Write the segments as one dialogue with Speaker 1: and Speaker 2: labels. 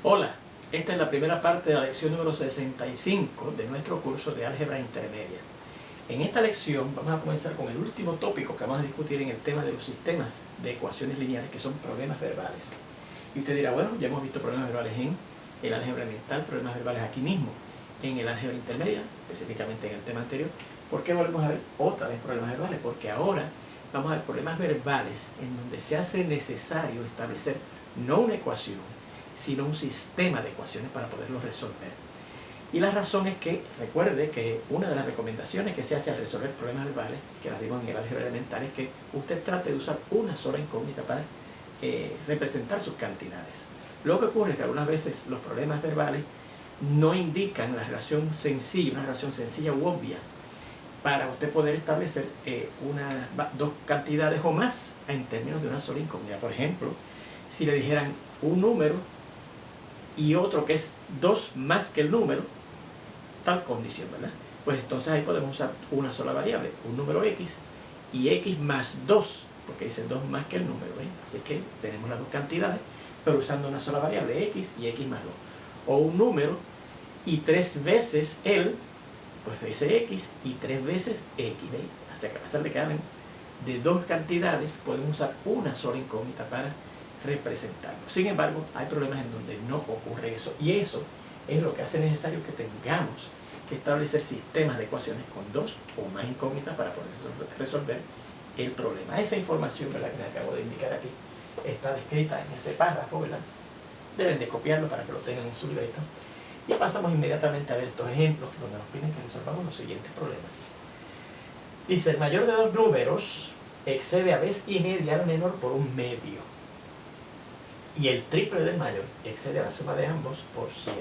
Speaker 1: Hola, esta es la primera parte de la lección número 65 de nuestro curso de álgebra intermedia. En esta lección vamos a comenzar con el último tópico que vamos a discutir en el tema de los sistemas de ecuaciones lineales, que son problemas verbales. Y usted dirá, bueno, ya hemos visto problemas verbales en el álgebra elemental, problemas verbales aquí mismo, en el álgebra intermedia, específicamente en el tema anterior. ¿Por qué volvemos a ver otra vez problemas verbales? Porque ahora vamos a ver problemas verbales en donde se hace necesario establecer no una ecuación, sino un sistema de ecuaciones para poderlo resolver. Y la razón es que, recuerde que una de las recomendaciones que se hace al resolver problemas verbales, que las digo en el álgebra elemental, es que usted trate de usar una sola incógnita para representar sus cantidades. Lo que ocurre es que algunas veces los problemas verbales no indican la relación sencilla, una relación sencilla u obvia, para usted poder establecer dos cantidades o más en términos de una sola incógnita. Por ejemplo, si le dijeran un número y otro que es 2 más que el número, tal condición, ¿verdad? Pues entonces ahí podemos usar una sola variable, un número x y x más 2, porque dice 2 más que el número, ¿eh? Así que tenemos las dos cantidades, pero usando una sola variable, x y x más 2. O un número y 3 veces él, pues veces x y 3 veces x, ¿veis? Así que a pesar de que hablen de dos cantidades, podemos usar una sola incógnita para representarlo. Sin embargo, hay problemas en donde no ocurre eso, y eso es lo que hace necesario que tengamos que establecer sistemas de ecuaciones con dos o más incógnitas para poder resolver el problema. Esa información, ¿verdad?, que les acabo de indicar aquí está descrita en ese párrafo, ¿verdad? Deben de copiarlo para que lo tengan en su libreta. Y pasamos inmediatamente a ver estos ejemplos donde nos piden que resolvamos los siguientes problemas. Dice, el mayor de dos números excede a vez y media al menor por un medio. Y el triple del mayor excede a la suma de ambos por 7.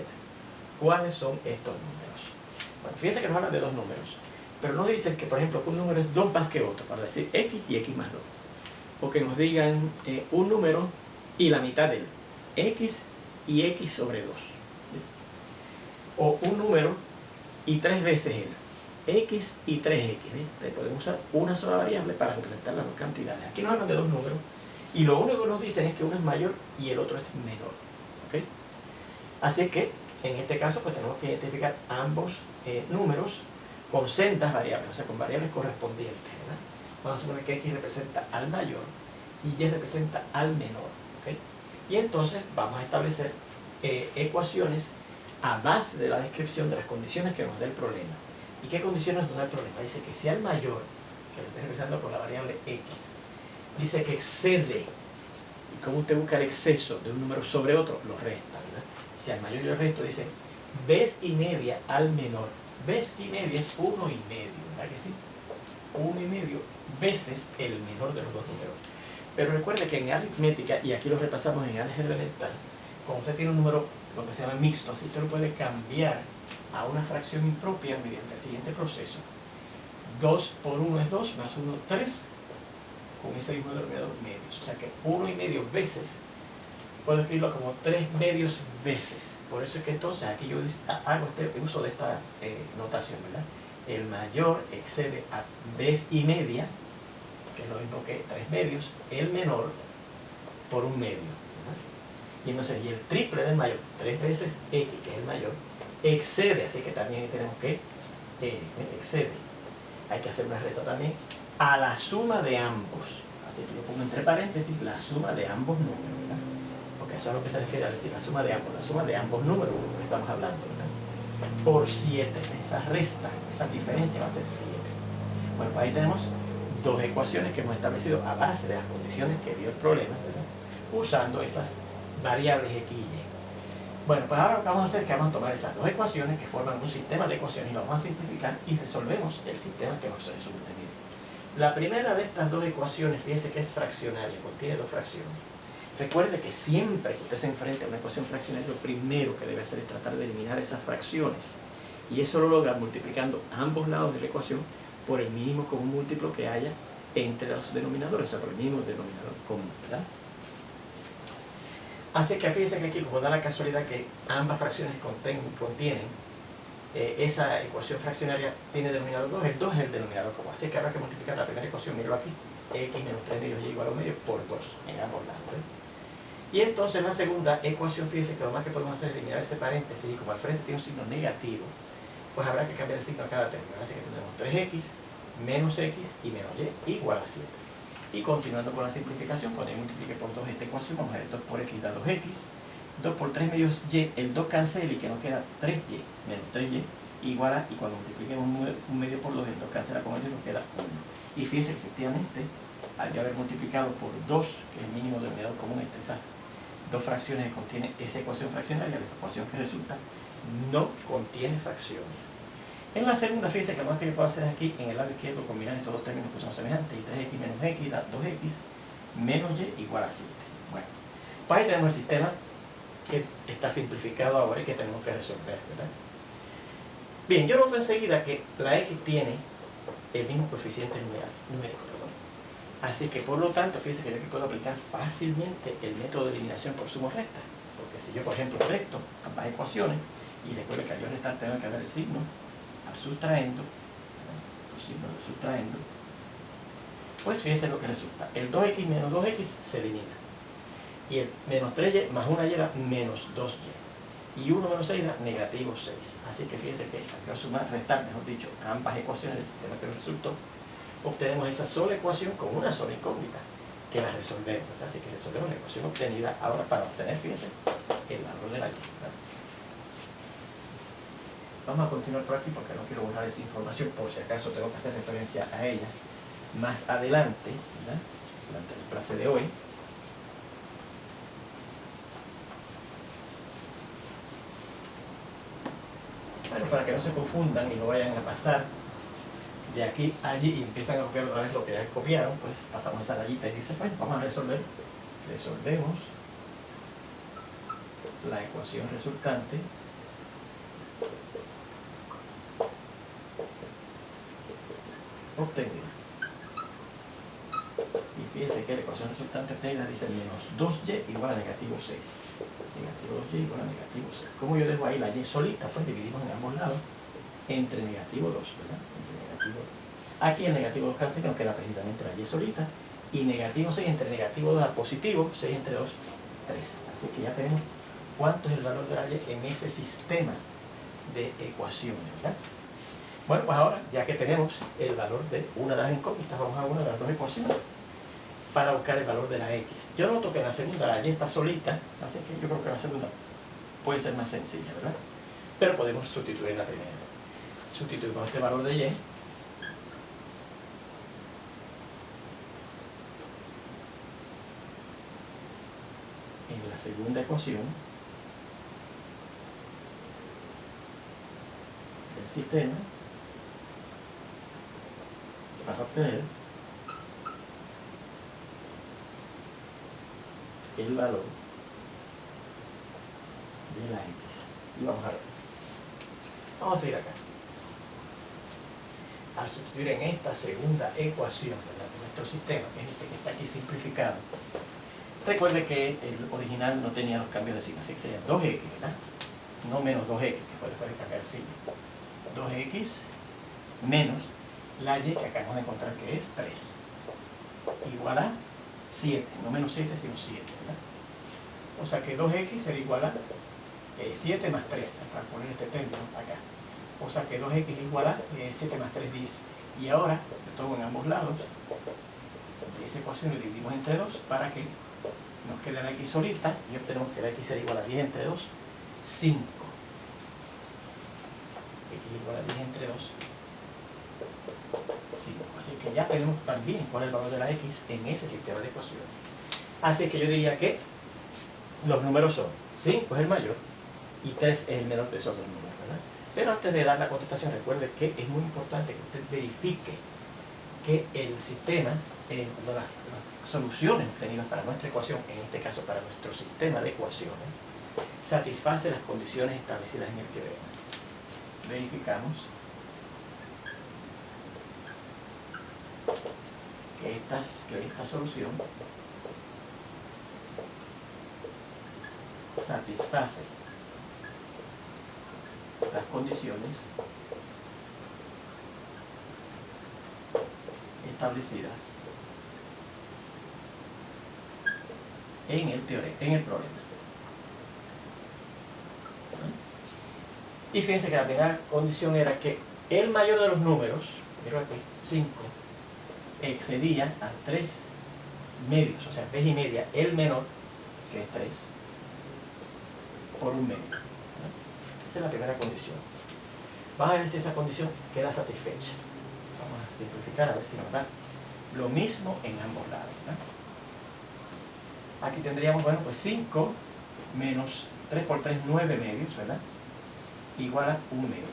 Speaker 1: ¿Cuáles son estos números? Bueno, fíjense que nos hablan de dos números, pero no dicen que, por ejemplo, un número es 2 más que otro, para decir x y x más 2. O que nos digan un número y la mitad de él, x y x sobre 2. O un número y 3 veces él, x y 3x. Entonces podemos usar una sola variable para representar las dos cantidades. Aquí nos hablan de dos números, y lo único que nos dicen es que uno es mayor y el otro es menor. ¿Okay? Así es que, en este caso, pues tenemos que identificar ambos números con sendas variables, o sea, con variables correspondientes, ¿verdad? Vamos a suponer que x representa al mayor y y representa al menor. ¿Okay? Y entonces vamos a establecer ecuaciones a base de la descripción de las condiciones que nos da el problema. ¿Y qué condiciones nos da el problema? Dice que si al mayor, que lo estoy representando con la variable x, dice que excede, y como usted busca el exceso de un número sobre otro, lo resta, ¿verdad? Si al mayor yo resto, dice vez y media al menor. Vez y media es 1,5, ¿verdad que sí? 1,5 veces el menor de los dos números. Pero recuerde que en aritmética, y aquí lo repasamos en álgebra elemental, cuando usted tiene un número, lo que se llama mixto, así usted lo puede cambiar a una fracción impropia mediante el siguiente proceso. 2 por 1 es 2, más 1, 3, con ese mismo denominador medios. O sea que 1,5 veces, puedo escribirlo como 3 medios veces. Por eso es que entonces aquí yo hago este uso de esta notación, ¿verdad? El mayor excede a vez y media, que es lo mismo que 3 medios, el menor por un medio, ¿verdad? Y entonces, y el triple del mayor, 3 veces x, que es el mayor, excede, así que también ahí tenemos que excede. Hay que hacer una resta también a la suma de ambos. Así que yo pongo entre paréntesis la suma de ambos números, ¿verdad? Porque eso es a lo que se refiere a decir la suma de ambos números de los que estamos hablando, ¿verdad? Por 7. Esa resta, esa diferencia va a ser 7. Bueno, pues ahí tenemos dos ecuaciones que hemos establecido a base de las condiciones que dio el problema, ¿verdad?, usando esas variables x y y. Bueno, pues ahora lo que vamos a hacer es que vamos a tomar esas dos ecuaciones que forman un sistema de ecuaciones y lo vamos a simplificar y resolvemos el sistema que nos resulta. La primera de estas dos ecuaciones, fíjense que es fraccionaria, contiene dos fracciones. Recuerde que siempre que usted se enfrente a una ecuación fraccionaria, lo primero que debe hacer es tratar de eliminar esas fracciones. Y eso lo logra multiplicando ambos lados de la ecuación por el mínimo común múltiplo que haya entre los denominadores, o sea, por el mínimo denominador común, ¿verdad? Así que fíjense que aquí, como da la casualidad que ambas fracciones contienen esa ecuación fraccionaria tiene denominador 2, el 2 es el denominador común. Así que habrá que multiplicar la primera ecuación, míralo aquí, x menos 3 medios y igual a 1 medio por 2 en ambos lados, ¿eh? Y entonces la segunda ecuación, fíjense que lo más que podemos hacer es eliminar ese paréntesis, y como al frente tiene un signo negativo, pues habrá que cambiar el signo a cada término. Así que tenemos 3x menos x y menos y igual a 7. Y continuando con la simplificación, cuando yo multiplique por 2 esta ecuación, vamos a ver 2 por x da 2x, 2 por 3 medios y, el 2 cancela y que nos queda 3y menos 3y igual a, y cuando multipliquemos un medio por 2, el 2 cancela con el y nos queda 1. Y fíjense que efectivamente, al ya haber multiplicado por 2, que es el mínimo denominador común entre esas dos fracciones que contiene esa ecuación fraccionaria, la ecuación que resulta no contiene fracciones. En la segunda, fíjense que lo más que yo puedo hacer aquí, en el lado izquierdo, combinar estos dos términos que son semejantes, y 3x menos x da 2x menos y igual a 7. Bueno, pues ahí tenemos el sistema que está simplificado ahora y que tenemos que resolver, ¿verdad? Bien, yo noto enseguida que la x tiene el mismo coeficiente numérico, perdón. Así que por lo tanto, fíjense que yo aquí puedo aplicar fácilmente el método de eliminación por suma resta. Porque si yo, por ejemplo, resto ambas ecuaciones, y recuerden que al yo restar tengo que ver el signo al sustraendo, pues fíjense lo que resulta. El 2x menos 2x se elimina. Y el menos 3y más 1y da menos 2y. Y 1 menos 6 da negativo 6. Así que fíjense que al sumar, restar, mejor dicho, ambas ecuaciones del sistema que resultó, obtenemos esa sola ecuación con una sola incógnita, que la resolvemos, ¿verdad? Así que resolvemos la ecuación obtenida ahora para obtener, fíjense, el valor de la y. Vamos a continuar por aquí porque no quiero borrar esa información, por si acaso tengo que hacer referencia a ella más adelante, ¿verdad? Durante la clase de hoy. Bueno, para que no se confundan y no vayan a pasar de aquí a allí y empiezan a copiar otra vez lo que ya copiaron, pues pasamos esa rayita y dice, bueno, vamos a resolver. Resolvemos la ecuación resultante obtenida. Y fíjense que la ecuación resultante obtenida dice menos 2y igual a negativo 6. Negativo 2y igual a negativo 6. ¿Cómo yo dejo ahí la y solita? Pues dividimos en ambos lados entre negativo 2, ¿verdad? Entre negativo 2. Aquí el negativo 2 cancela, nos queda precisamente la y solita. Y negativo 6 entre negativo 2 al positivo, 6 entre 2, 3. Así que ya tenemos cuánto es el valor de la y en ese sistema de ecuaciones, ¿verdad? Bueno, pues ahora, ya que tenemos el valor de una de las incógnitas, vamos a una de las dos ecuaciones para buscar el valor de la x. Yo noto que en la segunda la y está solita, así que yo creo que la segunda puede ser más sencilla, ¿verdad? Pero podemos sustituir la primera. Sustituimos este valor de y en la segunda ecuación del sistema para obtener el valor de la x. Y vamos a ver. Vamos a seguir acá. Al sustituir en esta segunda ecuación, ¿verdad?, de nuestro sistema, que es este que está aquí simplificado, recuerde que el original no tenía los cambios de signo, así que sería 2x, ¿verdad? No menos 2x, que puede cambiar el signo. 2x menos la y, que acabamos de encontrar que es 3, igual a 7, no menos 7, sino 7, ¿verdad? O sea que 2x será igual a 7 más 3, para poner este término acá. O sea que 2x es igual a 7 más 3, 10. Y ahora, de todo en ambos lados, de esa ecuación lo dividimos entre 2 para que nos quede la x solita y obtenemos que la x será igual a 10 entre 2, 5. X igual a 10 entre 2, 5. Así que ya tenemos también cuál es el valor de la x en ese sistema de ecuaciones. Así que yo diría que los números son 5 es el mayor y 3 es el menor de esos dos números, ¿verdad? Pero antes de dar la contestación, recuerde que es muy importante que usted verifique que el sistema, las soluciones obtenidas para nuestra ecuación, en este caso para nuestro sistema de ecuaciones, satisface las condiciones establecidas en el teorema. Verificamos que esta solución satisface las condiciones establecidas en el problema. Y fíjense que la primera condición era que el mayor de los números, miro aquí, 5, excedía a 3 medios, o sea, vez y media, el menor, que es 3, por un medio. Esa es la primera condición. Vamos a ver si esa condición queda satisfecha. Vamos a simplificar a ver si nos da lo mismo en ambos lados, ¿verdad? Aquí tendríamos, bueno, pues 5 menos 3 por 3, 9 medios, ¿verdad? Igual a 1 medio.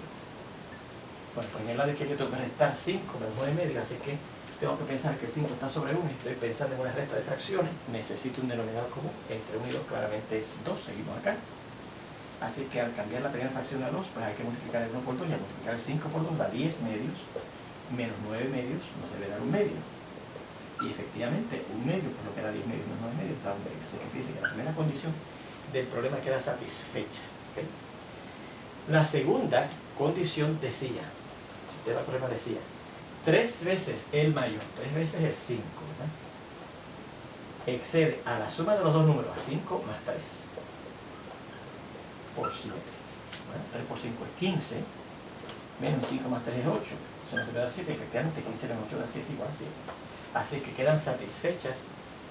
Speaker 1: Bueno, pues en el lado izquierdo tengo que restar 5 menos 9 medios, así que tengo que pensar que el 5 está sobre 1 y estoy pensando en una resta de fracciones. Necesito un denominador común. Entre 1 y 2 claramente es 2, seguimos acá. Así que al cambiar la primera fracción a 2, pues hay que multiplicar el 1 por 2 y al multiplicar el 5 por 2 da 10 medios, menos 9 medios nos debe dar 1 medio. Y efectivamente, 1 medio, por lo que era 10 medios menos 9 medios, da 1 medio. Así que fíjense que la primera condición del problema queda satisfecha. ¿Okay? La segunda condición decía, el sistema del problema decía, 3 veces el mayor, 3 veces el 5, ¿verdad? Excede a la suma de los dos números, a 5 más 3, por 7. Bueno, 3 por 5 es 15, menos 5 más 3 es 8. Eso nos da 7, efectivamente 15 menos 8 da 7 igual a 7. Así que quedan satisfechas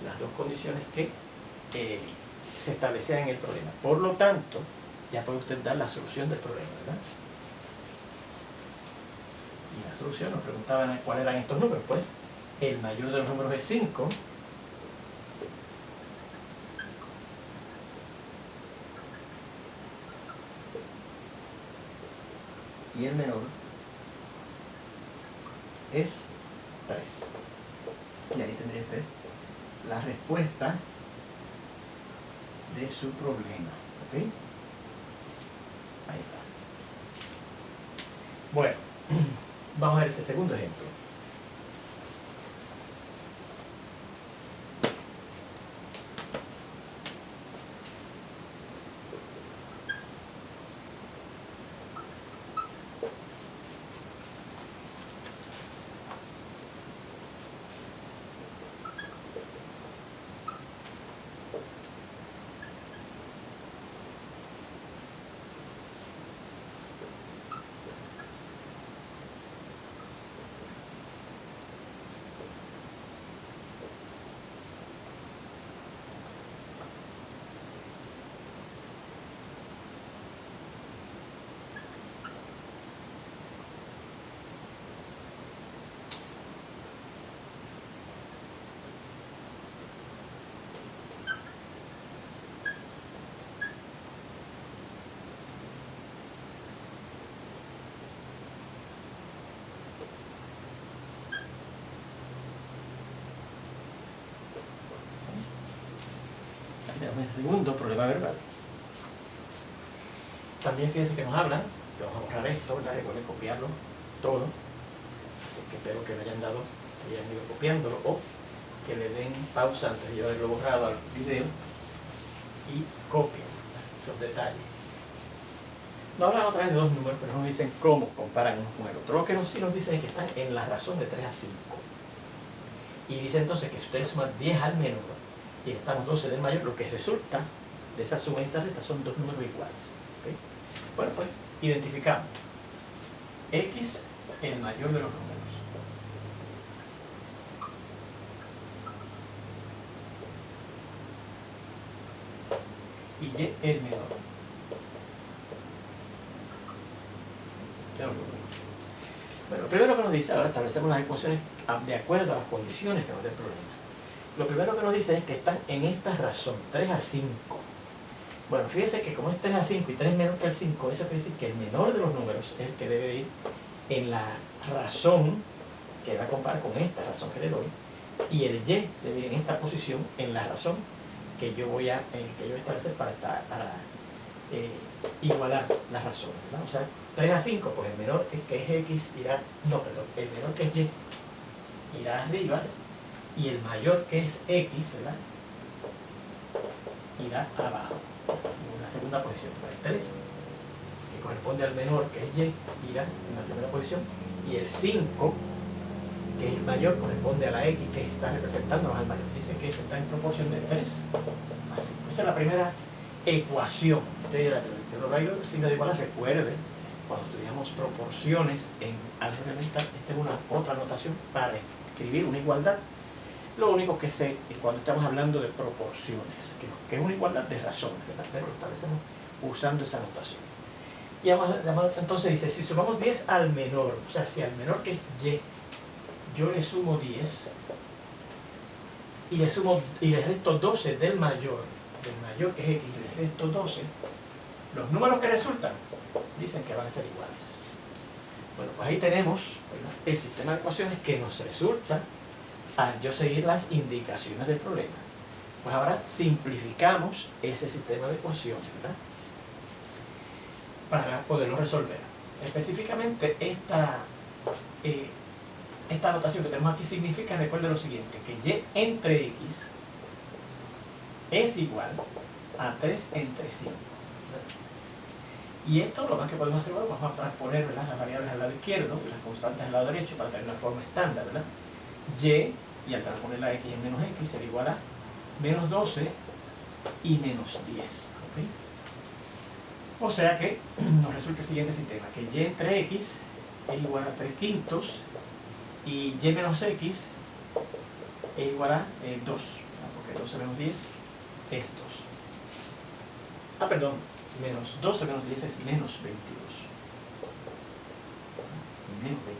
Speaker 1: las dos condiciones que se establecían en el problema. Por lo tanto, ya puede usted dar la solución del problema, ¿verdad? Y la solución, nos preguntaban cuáles eran estos números. Pues el mayor de los números es 5. Y el menor es 3. Y ahí tendría usted la respuesta de su problema. ¿Ok? Ahí está. Bueno, vamos a ver este segundo ejemplo. Tenemos el segundo problema verbal. También fíjense que nos hablan, que vamos a borrar esto, ¿verdad? Recuerden copiarlo todo. Así que espero que me hayan dado, que hayan ido copiándolo o que le den pausa antes de yo haberlo borrado al video y copien esos detalles. Nos hablan otra vez de dos números, pero nos dicen cómo comparan uno con el otro. Lo que sí nos dicen es que están en la razón de 3 a 5. Y dice entonces que si ustedes suman 10 al menor y estamos 12 del mayor, lo que resulta de esa suma y esa resta son dos números iguales. ¿Okay? Bueno, pues identificamos X, el mayor de los números. Y Y, el menor. Bueno, lo primero que nos dice, ahora establecemos las ecuaciones de acuerdo a las condiciones que nos dé el problema. Lo primero que nos dice es que están en esta razón, 3 a 5. Bueno, fíjense que como es 3 a 5 y 3 menor que el 5, eso quiere decir que el menor de los números es el que debe ir en la razón que va a comparar con esta razón que le doy, y el Y debe ir en esta posición en la razón que yo voy a establecer para igualar las razones, ¿verdad? O sea, 3 a 5, pues el menor que es X irá, no, perdón, el menor que es Y irá arriba, y el mayor que es X, ¿verdad?, irá abajo, en la segunda posición. El 3, que corresponde al menor que es Y, irá en la primera posición, y el 5, que es el mayor, corresponde a la x que está representándonos al mayor. Dice que eso está en proporción de 3. Así. Esa es la primera ecuación. Yo lo traigo el signo de igualdad. Recuerden, cuando estudiamos proporciones en álgebra elemental, esta es una otra notación para escribir una igualdad. Lo único que sé es cuando estamos hablando de proporciones, que es una igualdad de razones, ¿verdad? Pero lo establecemos usando esa notación. Y entonces dice, si sumamos 10 al menor, o sea, si al menor que es y, yo le sumo 10 y le resto 12 del mayor que es x, y le resto 12, los números que resultan dicen que van a ser iguales. Bueno, pues ahí tenemos, ¿verdad?, el sistema de ecuaciones que nos resulta al yo seguir las indicaciones del problema. Pues ahora simplificamos ese sistema de ecuaciones, ¿verdad?, para poderlo resolver. Específicamente esta anotación que tenemos aquí significa, recuerden lo siguiente, que y entre x es igual a 3 entre 5. Y esto lo más que podemos hacer, vamos a transponer, ¿verdad?, las variables al lado izquierdo y las constantes al lado derecho para tener una forma estándar, ¿verdad? Y al transponer la x en menos x será igual a menos 12 y menos 10. ¿Okay? O sea que nos resulta el siguiente sistema, que y entre x es igual a 3 quintos y y menos x es igual a 2, porque 12 menos 10 es 2. Perdón, menos 12 menos 10 es menos 22. Menos 22.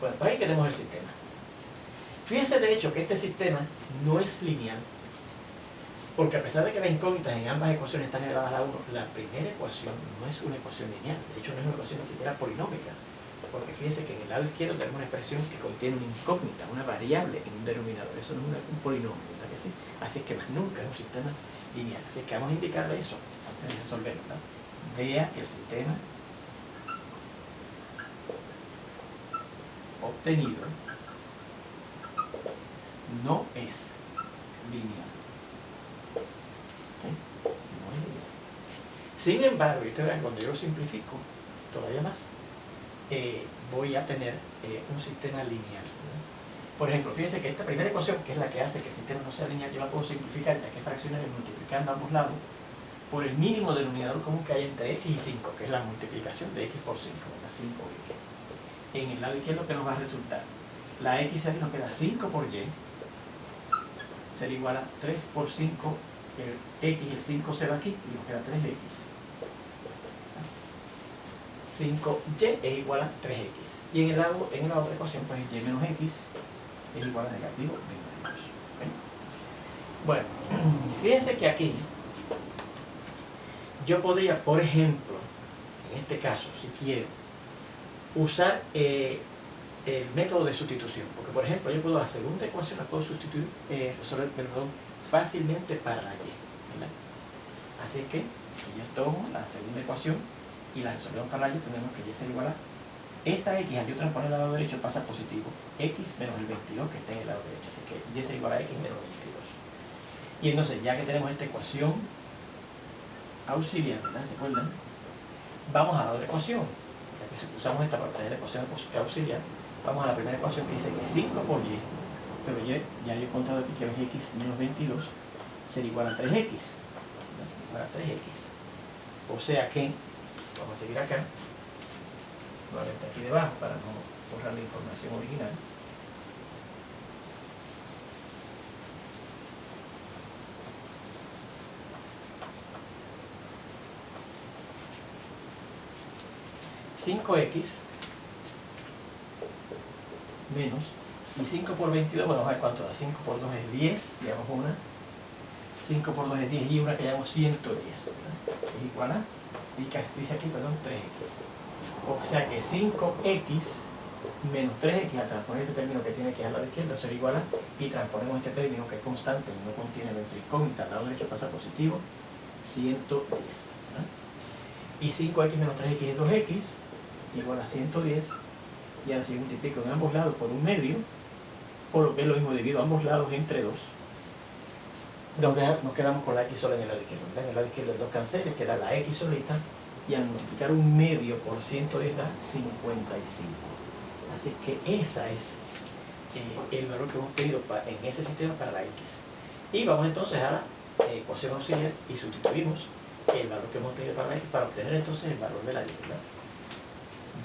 Speaker 1: Bueno, pues ahí tenemos el sistema. Fíjense de hecho que este sistema no es lineal, porque a pesar de que las incógnitas en ambas ecuaciones están elevadas a 1, la primera ecuación no es una ecuación lineal, de hecho no es una ecuación ni siquiera polinómica, porque fíjense que en el lado izquierdo tenemos una expresión que contiene una incógnita, una variable en un denominador, eso no es un polinomio, ¿verdad que sí? Así es que más nunca es un sistema lineal, así es que vamos a indicarle eso antes de resolverlo, ¿verdad? Vea que el sistema obtenido no es lineal. ¿Okay? No es lineal. Sin embargo, ustedes verán, cuando yo lo simplifico todavía más, voy a tener un sistema lineal, ¿verdad? Por ejemplo, fíjense que esta primera ecuación, que es la que hace que el sistema no sea lineal, yo la puedo simplificar, ya que fraccionar es multiplicando ambos lados por el mínimo denominador común que hay entre x y 5, que es la multiplicación de x por 5, ¿verdad? 5y. En el lado izquierdo, ¿qué nos va a resultar? La x nos queda 5 por y, será igual a 3 por 5, el x, el 5 se va aquí y nos queda 3x. 5y es igual a 3x. Y en la otra ecuación, pues y menos x es igual a negativo 22. ¿Okay? Bueno, fíjense que aquí yo podría, por ejemplo, en este caso, si quiero, usar el método de sustitución. Porque, por ejemplo, yo puedo la segunda ecuación la puedo sustituir, resolver, fácilmente para la y, ¿verdad? Así que, si yo tomo la segunda ecuación y la resolvemos para la y, tenemos que y será igual a esta x, al yo transponer al lado derecho pasa positivo, x menos el 22 que está en el lado derecho, así que y será igual a x menos 22. Y entonces, ya que tenemos esta ecuación auxiliar, ¿verdad? ¿Se acuerdan? Vamos a la otra ecuación, ya que si usamos esta para obtener la ecuación auxiliar, vamos a la primera ecuación que dice que 5 por y, pero y, ya yo he contado aquí que es x menos 22, será igual a 3x, ¿verdad? Igual a 3x. O sea que, vamos a seguir acá, nuevamente aquí debajo para no borrar la información original. (5x) menos, y 5 por 22, bueno, vamos a ver cuánto da. 5 por 2 es 10, llevamos una. 5 por 2 es 10 y una que llamamos 110, ¿verdad? Es igual a, dice aquí, perdón, 3x. O sea que 5x menos 3x, al transponer este término que tiene aquí al lado izquierdo, será igual a, y transponemos este término que es constante, no contiene elemento incógnita, al lado derecho pasa positivo, 110, ¿verdad? Y 5x menos 3x es 2x, igual a 110, y ahora si yo multiplico en ambos lados por un medio, por lo que es lo mismo, divido ambos lados entre 2, nos quedamos con la x sola en el lado izquierdo. En el lado izquierdo el 2 cancela, queda la x solita, y al multiplicar un medio por 110 da 55. Así que esa es el valor que hemos pedido en ese sistema para la X. Y vamos entonces a la ecuación auxiliar y sustituimos el valor que hemos pedido para la X para obtener entonces el valor de la Y, ¿verdad?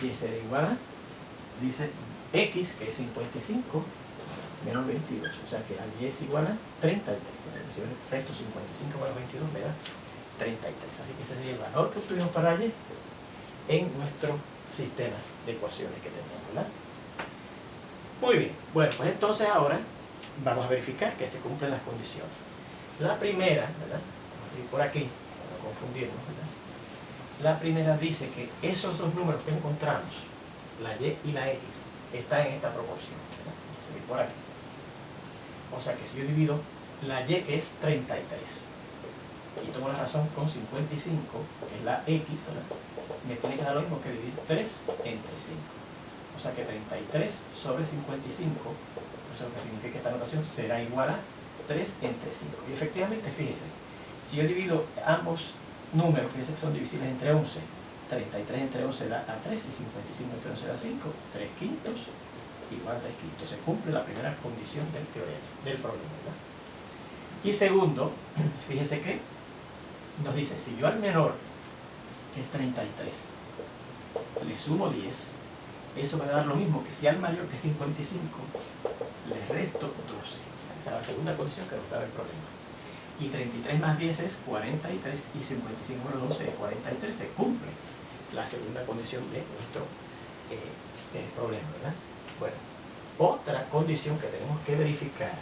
Speaker 1: Y será igual a, dice X, que es 55, menos 22. O sea que la Y es igual a 33. Si yo le resto 55 menos 22 me da 33. Así que ese sería el valor que obtuvimos para Y en nuestro sistema de ecuaciones que teníamos, ¿verdad? Muy bien. Bueno, pues entonces ahora vamos a verificar que se cumplen las condiciones. La primera, ¿verdad? Vamos a seguir por aquí, para no confundirnos, ¿verdad? La primera dice que esos dos números que encontramos, la Y y la X, están en esta proporción, ¿verdad? Vamos a seguir por aquí. O sea que si yo divido la Y, que es 33, y tomo la razón con 55, que es la X, ¿verdad? Me tiene que dar lo mismo que dividir 3 entre 5. O sea que 33 sobre 55, eso es lo que significa esta notación, será igual a 3 entre 5. Y efectivamente, fíjense, si yo divido ambos números, fíjense que son divisibles entre 11, 33 entre 11 da a 3 y 55 entre 11 da 5, 3 quintos igual a 3 quintos. Se cumple la primera condición del teorema, del problema, ¿verdad? Y segundo, fíjense que nos dice, si yo al menor, que es 33, le sumo 10, eso me va a dar lo mismo que si al mayor, que es 55, le resto 12. Esa es la segunda condición que nos daba el problema. Y 33 más 10 es 43, y 55 menos 12 es 43. Se cumple la segunda condición de nuestro problema, ¿verdad? Bueno, otra condición que tenemos que verificar,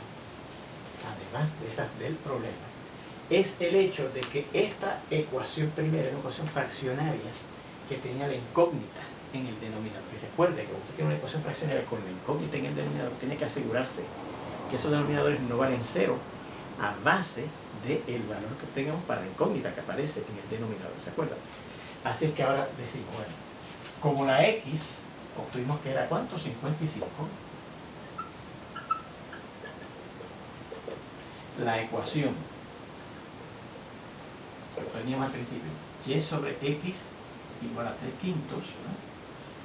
Speaker 1: además de esas del problema, es el hecho de que esta ecuación primera es una ecuación fraccionaria que tenía la incógnita en el denominador. Y recuerde que cuando usted tiene una ecuación fraccionaria con la incógnita en el denominador, tiene que asegurarse que esos denominadores no valen 0 a base del valor que tengamos para la incógnita que aparece en el denominador, ¿se acuerdan? Así es que ahora decimos, bueno, como la X obtuvimos que era ¿cuánto? 55. La ecuación que teníamos al principio, Y sobre X igual a 3 quintos, ¿no?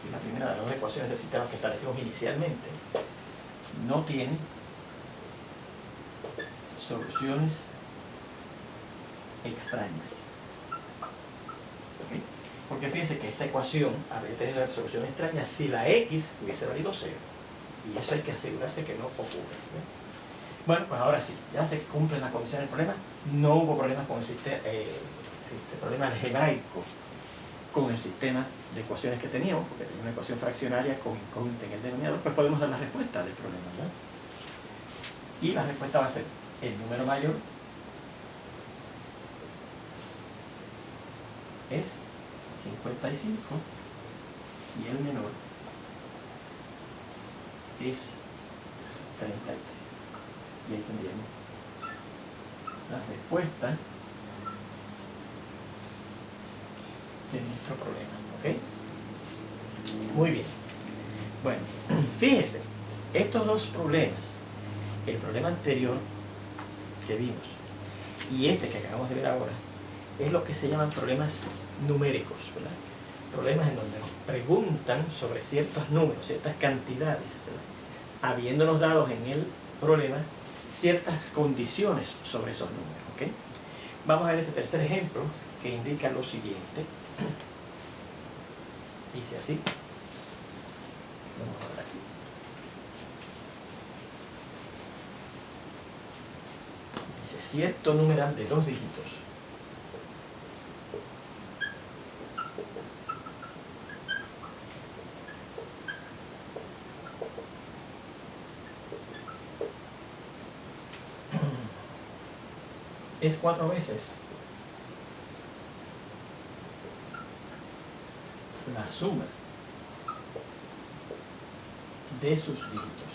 Speaker 1: Que es la primera de las dos ecuaciones del sistema que establecimos inicialmente, no tiene soluciones extrañas. ¿Okay? Porque fíjense que esta ecuación habría tenido la solución extraña si la X hubiese valido 0. Y eso hay que asegurarse que no ocurre, ¿no? Bueno, pues ahora sí, ya se cumplen las condiciones del problema. No hubo problemas con el problema algebraico con el sistema de ecuaciones que teníamos, porque tenía una ecuación fraccionaria con incógnita en el denominador, pues podemos dar la respuesta del problema, ¿verdad? Y la respuesta va a ser el número mayor es 55 y el menor es 33. Y ahí tendríamos la respuesta de nuestro problema, ¿ok? Muy bien. Bueno, fíjense, estos dos problemas, el problema anterior que vimos y este que acabamos de ver ahora, es lo que se llaman problemas numéricos, ¿verdad? Problemas en donde nos preguntan sobre ciertos números, ciertas cantidades, ¿verdad? Habiéndonos dados en el problema ciertas condiciones sobre esos números, ¿ok? Vamos a ver este tercer ejemplo que indica lo siguiente. Dice así. Vamos a ver aquí. Dice cierto numeral de 2 dígitos es 4 veces la suma de sus dígitos.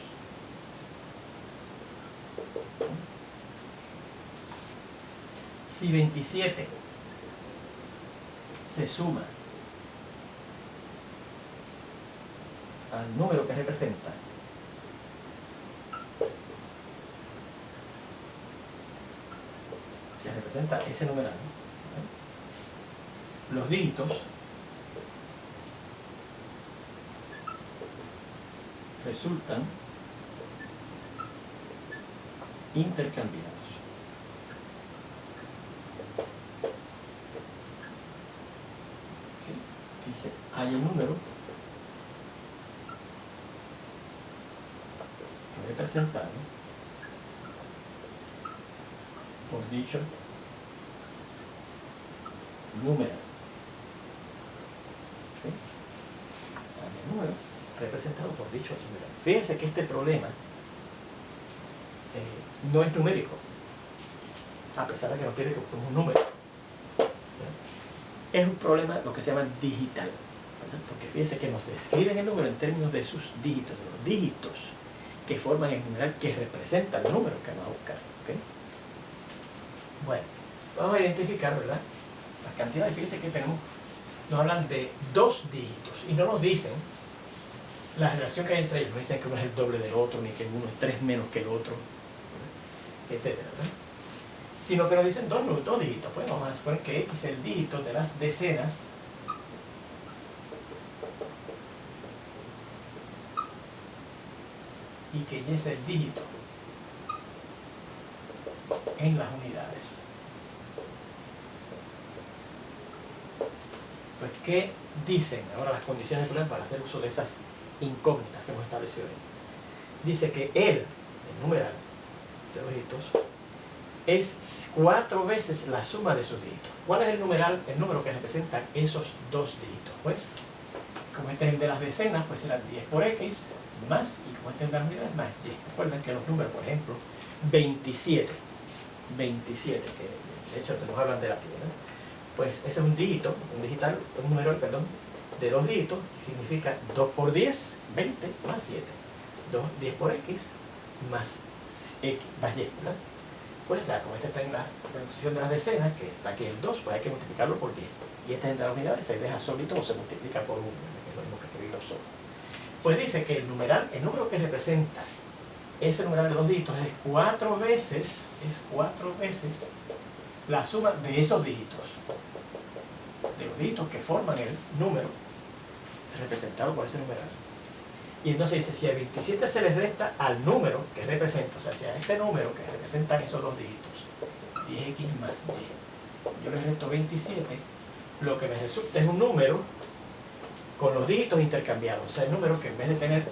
Speaker 1: Si 27 se suma al número que representa ese numeral, ¿no? Los dígitos resultan intercambiados. ¿Okay? Dice, hay un número representado por dicho número. ¿Okay? Hay un número representado por dicho número. Fíjense que este problema no es numérico, a pesar de que nos pide que busquemos un número. Es un problema lo que se llama digital, ¿verdad? Porque fíjense que nos describen el número en términos de sus dígitos, de los dígitos que forman el numeral que representa el número que vamos a buscar. ¿Okay? Bueno, vamos a identificar, ¿verdad?, las cantidades. Fíjense que tenemos, nos hablan de dos dígitos y no nos dicen la relación que hay entre ellos. No dicen que uno es el doble del otro, ni que uno es 3 menos que el otro, etcétera, ¿verdad? Sino que nos dicen dos dígitos. Pues vamos a suponer que X es el dígito de las decenas y que Y es el dígito en las unidades. Pues, ¿qué dicen ahora las condiciones de problema para hacer uso de esas incógnitas que hemos establecido ahí? Dice que el numeral de los dígitos es 4 veces la suma de sus dígitos. ¿Cuál es el numeral? El número que representa esos dos dígitos. Pues, como este es el de las decenas, pues será 10 por X más, y como este es el de las unidades, más Y. Recuerden que los números, por ejemplo, 27, que de hecho nos hablan de la piedra, pues ese es un dígito, un número, de dos dígitos, que significa 2 por 10, 20 más 7. 10 por X más X más Y, ¿verdad? Pues como este está en la reducción de las decenas, que está aquí en 2, pues hay que multiplicarlo por 10. Y este es el de las unidades, se deja solito o se multiplica por 1, que es lo mismo que escribirlo solo. Pues dice que el número que representa ese numeral de dos dígitos es 4 veces la suma de esos dígitos, de los dígitos que forman el número representado por ese numeral. Y entonces dice, si a 27 se les resta al número que representa, o sea, si a este número que representan esos dos dígitos, 10x más y, yo les resto 27, lo que me resulta es un número con los dígitos intercambiados. O sea, el número que en vez de tener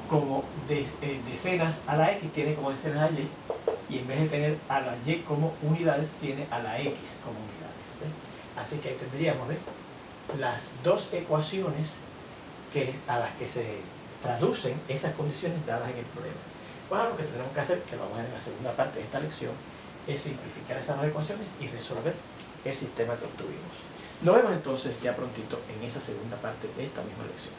Speaker 1: como decenas a la X, tiene como decenas a Y, y en vez de tener a la Y como unidades, tiene a la X como unidades. ¿Ve? Así que ahí tendríamos, ¿ve?, las dos ecuaciones a las que se traducen esas condiciones dadas en el problema. Pues ahora lo que tenemos que hacer, que lo vamos a ver en la segunda parte de esta lección, es simplificar esas dos ecuaciones y resolver el sistema que obtuvimos. Nos vemos entonces ya prontito en esa segunda parte de esta misma lección.